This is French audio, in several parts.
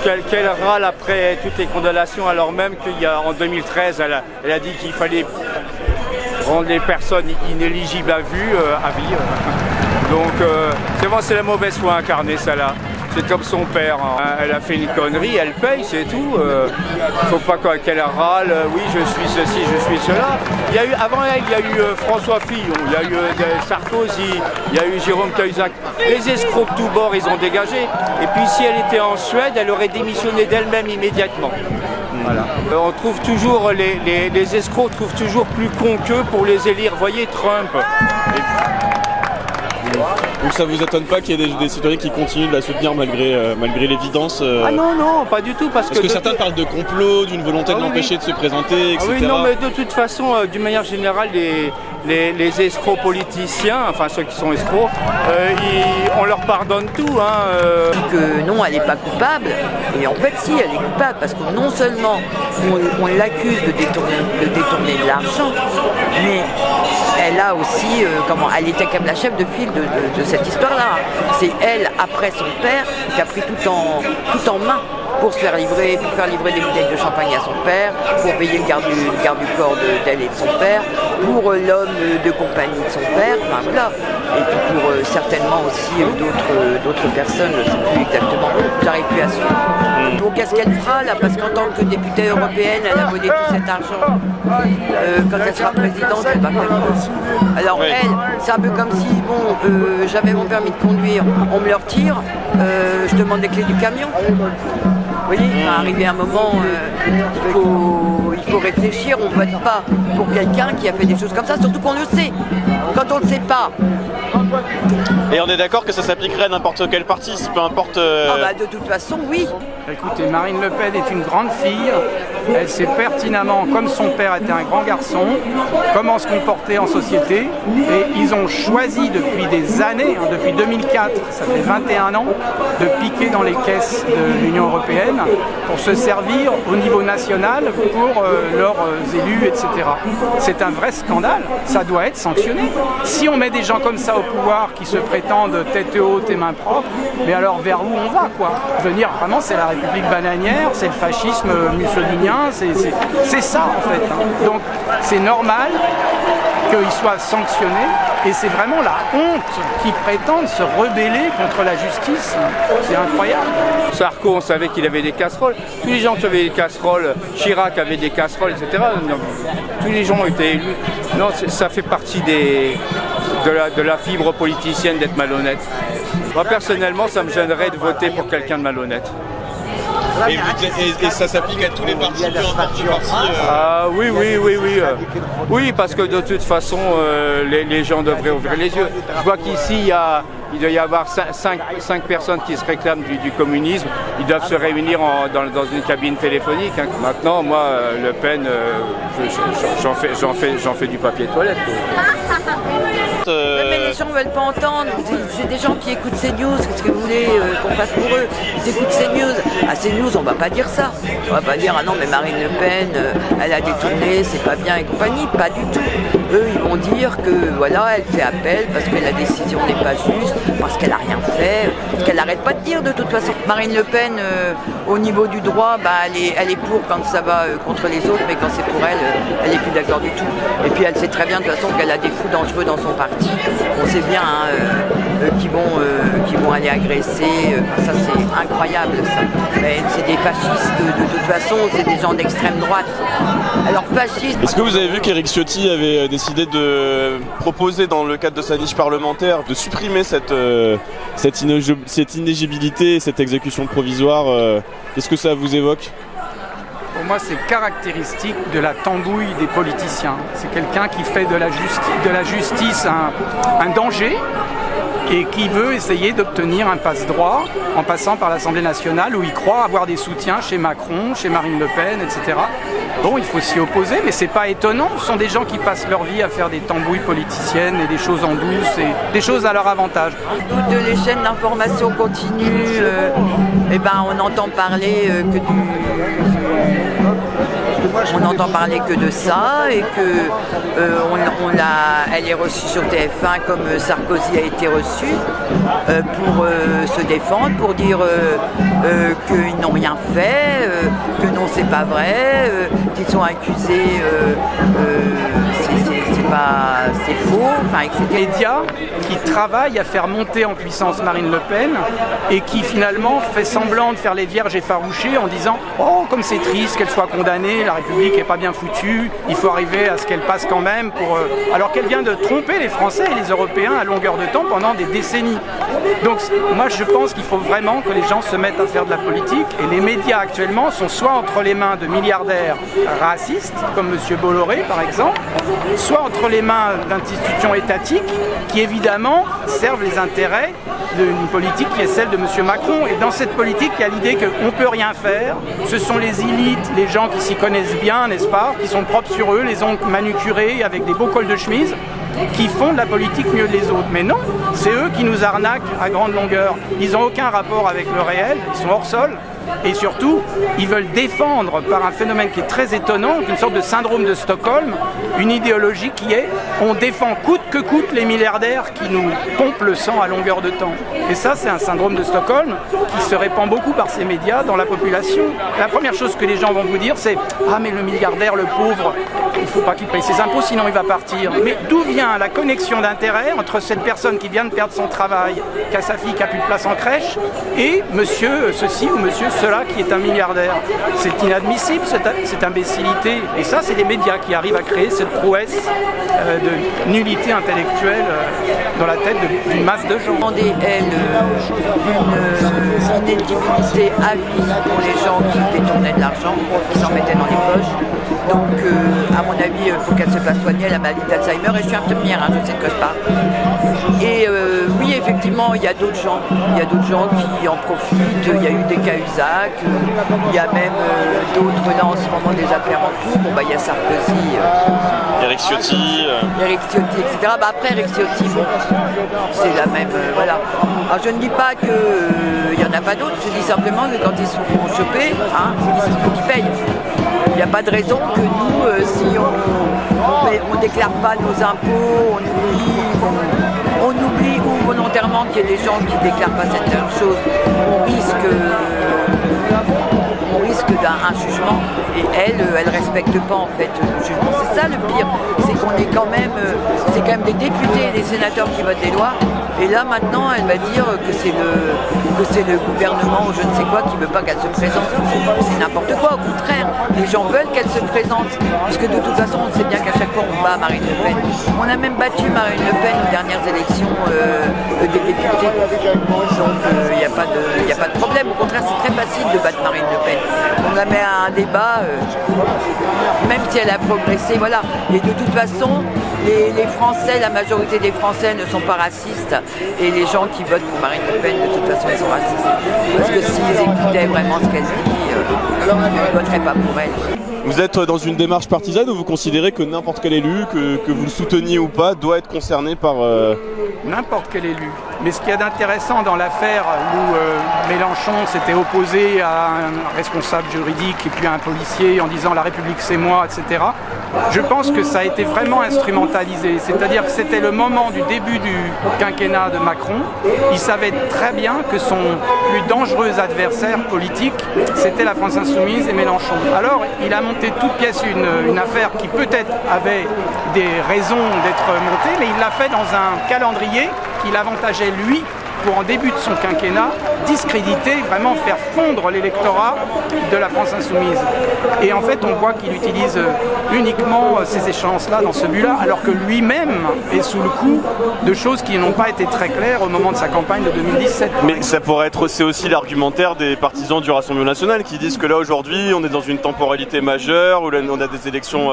Qu'elle râle après toutes les condamnations, alors même qu'en 2013, elle a dit qu'il fallait rendre les personnes inéligibles à vie. Donc c'est la mauvaise foi incarnée, ça là. C'est comme son père, hein. Elle a fait une connerie, elle paye, c'est tout. Faut pas qu'elle râle, oui je suis ceci, je suis cela. Avant elle, il y a eu François Fillon, il y a eu Sarkozy, il y a eu Jérôme Cahuzac. Les escrocs de tous bords, ils ont dégagé. Et puis si elle était en Suède, elle aurait démissionné d'elle-même immédiatement. Voilà. On trouve toujours, les escrocs trouvent toujours plus cons qu'eux pour les élire. Voyez Trump. Donc ça vous étonne pas qu'il y ait des citoyens qui continuent de la soutenir malgré l'évidence Ah non, pas du tout. Parce que certains parlent de complot, d'une volonté de l'empêcher de se présenter, etc. Oui, non, mais de toute façon, d'une manière générale, les escrocs politiciens, enfin ceux qui sont escrocs, on leur pardonne tout. Que non, elle n'est pas coupable, et en fait si, elle est coupable, parce que non seulement on l'accuse de détourner de l'argent, mais elle a aussi, elle était comme la chef de file de cette histoire-là. C'est elle, après son père, qui a pris tout en main pour faire livrer des bouteilles de champagne à son père, pour payer le garde du corps d'elle et de son père, pour l'homme de compagnie de son père, enfin voilà. Et puis pour certainement aussi d'autres personnes, je ne sais plus exactement, j'arrive plus à suivre. Donc qu'est-ce qu'elle fera là? Parce qu'en tant que députée européenne, elle a volé tout cet argent. Quand elle sera présidente, elle va faire quoi? Alors elle, c'est un peu comme si, j'avais mon permis de conduire, on me le retire, je demande les clés du camion. Vous voyez, il va arriver un moment, il faut réfléchir, on ne vote pas pour quelqu'un qui a fait des choses comme ça, surtout qu'on le sait. Quand on ne le sait pas. Et on est d'accord que ça s'appliquerait à n'importe quel parti, peu importe... de toute façon, oui. Écoutez, Marine Le Pen est une grande fille. Elle sait pertinemment, comme son père était un grand garçon, comment se comporter en société. Et ils ont choisi depuis des années, depuis 2004, ça fait 21 ans, de piquer dans les caisses de l'Union européenne pour se servir au niveau national pour leurs élus, etc. C'est un vrai scandale, ça doit être sanctionné. Si on met des gens comme ça au pouvoir qui se prétendent tête haute et main propre, mais alors vers où on va quoi? Venir vraiment, c'est la République bananière, c'est le fascisme mussolinien, c'est ça en fait. Donc c'est normal qu'ils soient sanctionnés et c'est vraiment la honte qu'ils prétendent se rebeller contre la justice. C'est incroyable. Sarko, on savait qu'il avait des casseroles. Tous les gens qui avaient des casseroles, Chirac avait des casseroles, etc. Tous les gens ont été élus. Non, ça fait partie de la fibre politicienne d'être malhonnête. Moi personnellement, ça me gênerait de voter pour quelqu'un de malhonnête. Et ça s'applique à tous les partis, peu importe le parti Oui. Oui, parce que de toute façon, les gens devraient ouvrir les yeux. Je vois qu'ici, il doit y avoir 5 personnes qui se réclament du communisme. Ils doivent se réunir dans une cabine téléphonique. Maintenant, moi, Le Pen, j'en fais du papier toilette. Mais les gens ne veulent pas entendre. C'est des gens qui écoutent CNews. Qu'est-ce que vous voulez qu'on fasse pour eux? Ils écoutent CNews. À CNews, on ne va pas dire ça. On ne va pas dire ah non mais Marine Le Pen, elle a détourné, c'est pas bien et compagnie. Pas du tout. Eux, ils vont dire que voilà, elle fait appel parce que la décision n'est pas juste, parce qu'elle n'a rien fait, parce qu'elle n'arrête pas de dire de toute façon. Marine Le Pen, au niveau du droit, elle est pour quand ça va contre les autres, mais quand c'est pour elle, elle n'est plus d'accord du tout. Et puis elle sait très bien de toute façon qu'elle a des fous dangereux dans son parti. On sait bien qui vont aller agresser. Ça c'est incroyable ça. Mais c'est des fascistes de toute façon, c'est des gens d'extrême droite. Alors fascistes. Est-ce que vous avez vu qu'Éric Ciotti avait décidé de proposer dans le cadre de sa niche parlementaire de supprimer cette inéligibilité, cette exécution provisoire? Qu'est-ce que ça vous évoque? Pour moi, c'est caractéristique de la tambouille des politiciens. C'est quelqu'un qui fait de la justice un danger et qui veut essayer d'obtenir un passe-droit en passant par l'Assemblée nationale où il croit avoir des soutiens chez Macron, chez Marine Le Pen, etc. Bon, il faut s'y opposer, mais c'est pas étonnant. Ce sont des gens qui passent leur vie à faire des tambouilles politiciennes et des choses en douce et des choses à leur avantage. Toutes les chaînes d'information continue, on entend parler que On n'entend parler que de ça et que elle est reçue sur TF1 comme Sarkozy a été reçu pour se défendre, pour dire qu'ils n'ont rien fait, que non c'est pas vrai, qu'ils sont accusés, c'est faux, enfin, etc. Les médias qui travaillent à faire monter en puissance Marine Le Pen et qui finalement fait semblant de faire les vierges effarouchées en disant « Oh, comme c'est triste qu'elle soit condamnée, la République n'est pas bien foutue, il faut arriver à ce qu'elle passe quand même pour... » alors qu'elle vient de tromper les Français et les Européens à longueur de temps pendant des décennies. Donc moi je pense qu'il faut vraiment que les gens se mettent à faire de la politique et les médias actuellement sont soit entre les mains de milliardaires racistes comme M. Bolloré par exemple, soit entre les mains d'institutions étatiques qui évidemment servent les intérêts d'une politique qui est celle de M. Macron. Et dans cette politique, il y a l'idée qu'on ne peut rien faire. Ce sont les élites, les gens qui s'y connaissent bien, n'est-ce pas, qui sont propres sur eux, les ongles manucurés avec des beaux cols de chemise, qui font de la politique mieux que les autres. Mais non, c'est eux qui nous arnaquent à grande longueur. Ils n'ont aucun rapport avec le réel, ils sont hors sol. Et surtout, ils veulent défendre par un phénomène qui est très étonnant, une sorte de syndrome de Stockholm, une idéologie qui est on défend coûte que coûte les milliardaires qui nous pompent le sang à longueur de temps. Et ça, c'est un syndrome de Stockholm qui se répand beaucoup par ces médias dans la population. La première chose que les gens vont vous dire, c'est « Ah mais le milliardaire, le pauvre, il ne faut pas qu'il paye ses impôts, sinon il va partir. » Mais d'où vient la connexion d'intérêt entre cette personne qui vient de perdre son travail, qui a sa fille qui n'a plus de place en crèche, et monsieur ceci ou monsieur cela qui est un milliardaire? C'est inadmissible, cette imbécilité. Et ça, c'est les médias qui arrivent à créer cette prouesse de nullité intellectuelle dans la tête d'une masse de gens. Demandez, elle, une éligibilité à vie pour les gens qui détournaient de l'argent, qui s'en mettaient dans les poches. Donc, à mon avis, il faut qu'elle se fasse soigner, elle a maladie d'Alzheimer, et je suis infirmière, je sais de quoi je parle. Et oui, effectivement, il y a d'autres gens qui en profitent, il y a eu des Cahuzac, il y a même d'autres là en ce moment des affaires en cours. Bon, il y a Sarkozy, Éric Ciotti, etc. Après, Éric Ciotti, bon, c'est la même, voilà. Alors, je ne dis pas qu'il n'y en a pas d'autres, je dis simplement que quand ils seront chopés, il faut qu'ils payent. Il n'y a pas de raison que nous, si on ne déclare pas nos impôts, on oublie ou volontairement qu'il y ait des gens qui ne déclarent pas certaines choses, on risque d'un jugement et elle respecte pas en fait le jugement. C'est ça le pire, c'est qu'on est quand même, c'est quand même des députés et des sénateurs qui votent des lois. Et là maintenant elle va dire que c'est le gouvernement ou je ne sais quoi qui ne veut pas qu'elle se présente. C'est n'importe quoi, au contraire. Les gens veulent qu'elle se présente, puisque de toute façon on sait bien qu'à chaque fois on bat Marine Le Pen. On a même battu Marine Le Pen aux dernières élections des députés. Donc il n'y a pas de problème. Au contraire, c'est très facile de battre Marine Le Pen. On la met à un débat, même si elle a progressé, voilà. Et de toute façon, les Français, la majorité des Français ne sont pas racistes. Et les gens qui votent pour Marine Le Pen, de toute façon, ils sont racistes. Parce que s'ils écoutaient vraiment ce qu'elle dit, ils ne voteraient pas pour elle. Vous êtes dans une démarche partisane ou vous considérez que n'importe quel élu, que vous le souteniez ou pas, doit être concerné par... N'importe quel élu. Mais ce qu'il y a d'intéressant dans l'affaire où Mélenchon s'était opposé à un responsable juridique et puis à un policier en disant « la République c'est moi », etc., je pense que ça a été vraiment instrumentalisé. C'est-à-dire que c'était le moment du début du quinquennat de Macron. Il savait très bien que son plus dangereux adversaire politique, c'était la France Insoumise et Mélenchon. Alors, il a monté toute pièce une affaire qui peut-être avait des raisons d'être montée, mais il l'a fait dans un calendrier qui l'avantageait lui pour en début de son quinquennat discréditer, vraiment faire fondre l'électorat de la France Insoumise. Et en fait on voit qu'il utilise uniquement ces échéances-là dans ce but-là, alors que lui-même est sous le coup de choses qui n'ont pas été très claires au moment de sa campagne de 2017. Mais ça pourrait être c'est aussi l'argumentaire des partisans du Rassemblement National qui disent que là aujourd'hui on est dans une temporalité majeure, où on a des élections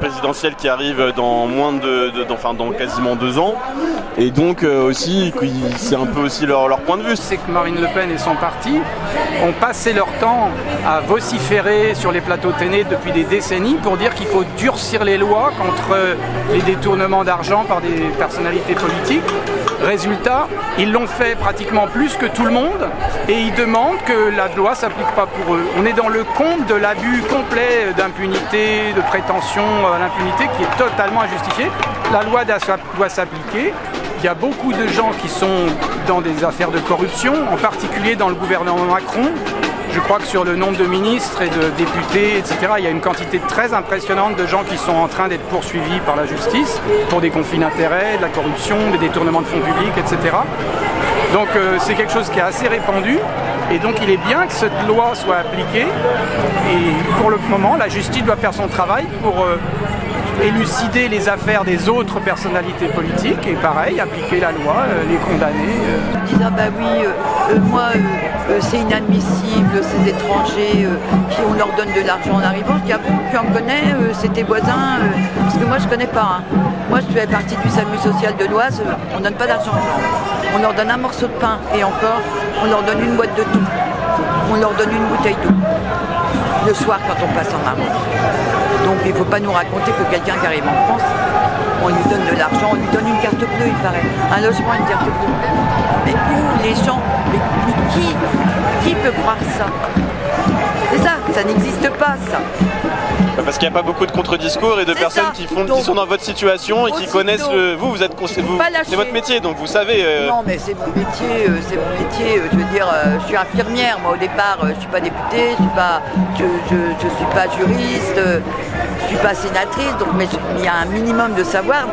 présidentielles qui arrivent dans dans quasiment 2 ans, et donc aussi c'est un peu aussi leur point de vue. C'est que Marine Le Pen et son parti ont passé leur temps à vociférer sur les plateaux télé depuis des décennies pour dire qu'il faut durcir les lois contre les détournements d'argent par des personnalités politiques. Résultat, ils l'ont fait pratiquement plus que tout le monde et ils demandent que la loi ne s'applique pas pour eux. On est dans le compte de l'abus complet d'impunité, de prétention à l'impunité qui est totalement injustifié. La loi doit s'appliquer. Il y a beaucoup de gens qui sont dans des affaires de corruption, en particulier dans le gouvernement Macron. Je crois que sur le nombre de ministres et de députés, etc., il y a une quantité très impressionnante de gens qui sont en train d'être poursuivis par la justice pour des conflits d'intérêts, de la corruption, des détournements de fonds publics, etc. Donc c'est quelque chose qui est assez répandu. Et donc il est bien que cette loi soit appliquée. Et pour le moment, la justice doit faire son travail pour élucider les affaires des autres personnalités politiques et pareil, appliquer la loi, les condamner. Disant bah oui, moi c'est inadmissible, ces étrangers qui on leur donne de l'argent en arrivant. Je dis ah bon, tu en connais, c'est tes voisins, parce que moi je connais pas. Hein. Moi je fais partie du SAMU social de l'Oise, on donne pas d'argent. On leur donne un morceau de pain et encore, on leur donne une boîte de thon. On leur donne une bouteille d'eau. Le soir quand on passe en marron. Donc il ne faut pas nous raconter que quelqu'un qui arrive en France, on lui donne de l'argent, on lui donne une carte bleue, il paraît. Un logement, une carte bleue. Mais où les gens, mais qui peut croire ça? C'est ça n'existe pas ça. Parce qu'il n'y a pas beaucoup de contre-discours et de personnes qui sont dans votre situation et qui connaissent vous êtes c'est votre métier, donc vous savez. Non mais c'est mon métier, je veux dire, je suis infirmière, moi au départ, je suis pas députée, je suis pas juriste, je suis pas sénatrice, donc mais il y a un minimum de savoir,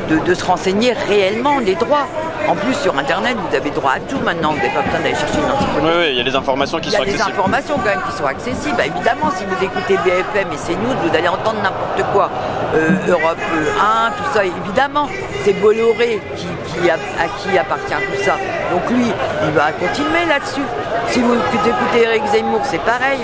de se renseigner réellement des droits. En plus, sur Internet, vous avez droit à tout maintenant, vous n'avez pas besoin d'aller chercher une encyclopédie. Oui, il y a des informations qui sont accessibles. Il y a des informations quand même qui sont accessibles. Bah, évidemment, si vous écoutez BFM et CNews, vous allez entendre n'importe quoi. Europe 1, tout ça, évidemment. C'est Bolloré à qui appartient tout ça. Donc lui, il va continuer là-dessus. Si vous écoutez Éric Zemmour, c'est pareil.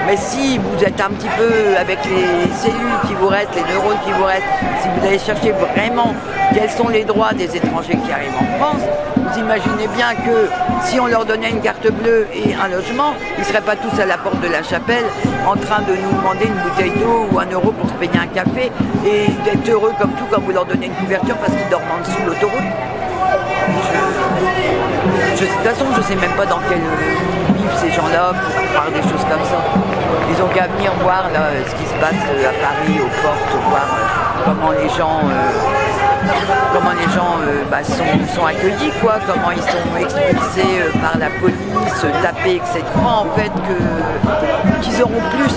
Mais si vous êtes un petit peu avec les cellules qui vous restent, les neurones qui vous restent, si vous allez chercher vraiment quels sont les droits des étrangers qui arrivent en France, vous imaginez bien que si on leur donnait une carte bleue et un logement, ils ne seraient pas tous à la porte de la chapelle en train de nous demander une bouteille d'eau ou 1 euro pour se payer un café et d'être heureux comme tout quand vous leur donnez une couverture parce qu'ils dorment en dessous de l'autoroute. De toute façon, je ne sais même pas dans quel vivent ces gens-là pour faire des choses comme ça. Ils ont qu'à venir voir là, ce qui se passe à Paris, aux portes, voir comment les gens sont accueillis, quoi, comment ils sont expulsés par la police, tapés, etc. En fait, qu'ils auront plus.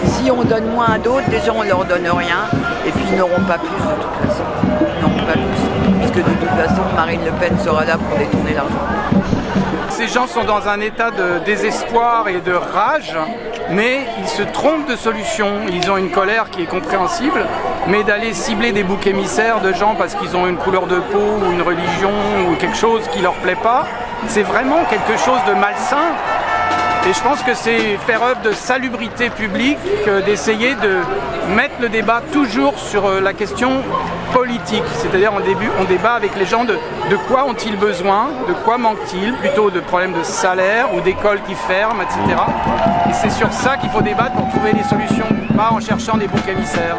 Si on donne moins à d'autres, déjà on leur donne rien, et puis ils n'auront pas plus de toute façon. Ils n'auront pas plus, puisque de toute façon Marine Le Pen sera là pour détourner l'argent. Ces gens sont dans un état de désespoir et de rage, mais ils se trompent de solution. Ils ont une colère qui est compréhensible, mais d'aller cibler des boucs émissaires de gens parce qu'ils ont une couleur de peau ou une religion ou quelque chose qui leur plaît pas, c'est vraiment quelque chose de malsain. Et je pense que c'est faire œuvre de salubrité publique d'essayer de mettre le débat toujours sur la question politique. C'est-à-dire on débat avec les gens de quoi ont-ils besoin, de quoi manque-t-il, plutôt de problèmes de salaire ou d'écoles qui ferment, etc. Et c'est sur ça qu'il faut débattre pour trouver des solutions, pas en cherchant des boucs émissaires.